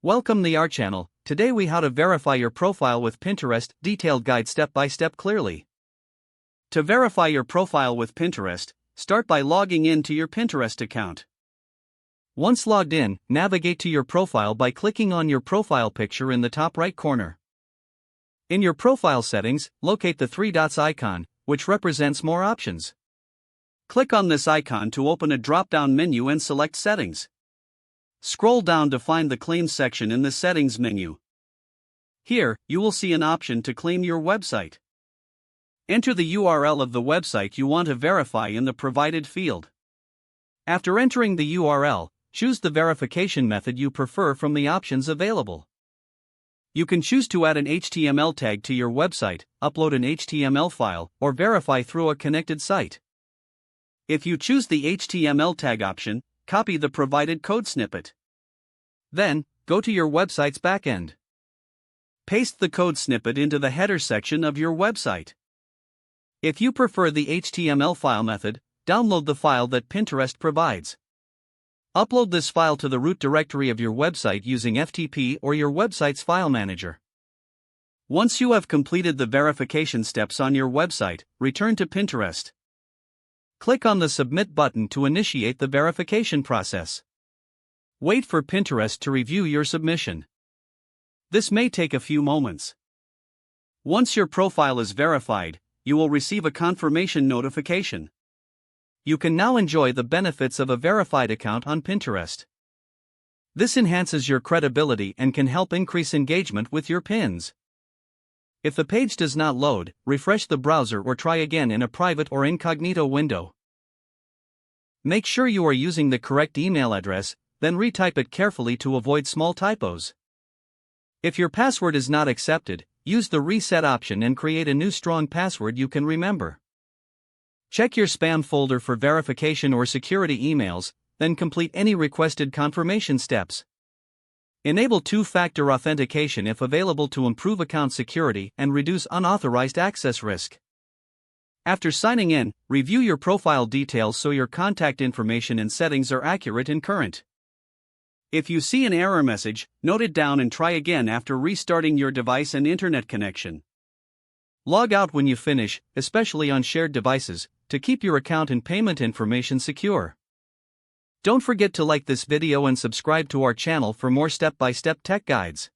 Welcome to our channel. Today we how to verify your profile with Pinterest, detailed guide step by step clearly. To verify your profile with Pinterest, start by logging in to your Pinterest account. Once logged in, navigate to your profile by clicking on your profile picture in the top right corner. In your profile settings, locate the three dots icon, which represents more options. Click on this icon to open a drop-down menu and select Settings. Scroll down to find the Claim section in the Settings menu. Here, you will see an option to claim your website. Enter the URL of the website you want to verify in the provided field. After entering the URL, choose the verification method you prefer from the options available. You can choose to add an HTML tag to your website, upload an HTML file, or verify through a connected site. If you choose the HTML tag option, copy the provided code snippet. Then, go to your website's backend. Paste the code snippet into the header section of your website. If you prefer the HTML file method, download the file that Pinterest provides. Upload this file to the root directory of your website using FTP or your website's file manager. Once you have completed the verification steps on your website, return to Pinterest. Click on the Submit button to initiate the verification process. Wait for Pinterest to review your submission. This may take a few moments. Once your profile is verified, you will receive a confirmation notification. You can now enjoy the benefits of a verified account on Pinterest. This enhances your credibility and can help increase engagement with your pins. If the page does not load, refresh the browser or try again in a private or incognito window. Make sure you are using the correct email address, then retype it carefully to avoid small typos. If your password is not accepted, use the reset option and create a new strong password you can remember. Check your spam folder for verification or security emails, then complete any requested confirmation steps. Enable two-factor authentication if available to improve account security and reduce unauthorized access risk. After signing in, review your profile details so your contact information and settings are accurate and current. If you see an error message, note it down and try again after restarting your device and internet connection. Log out when you finish, especially on shared devices, to keep your account and payment information secure. Don't forget to like this video and subscribe to our channel for more step-by-step tech guides.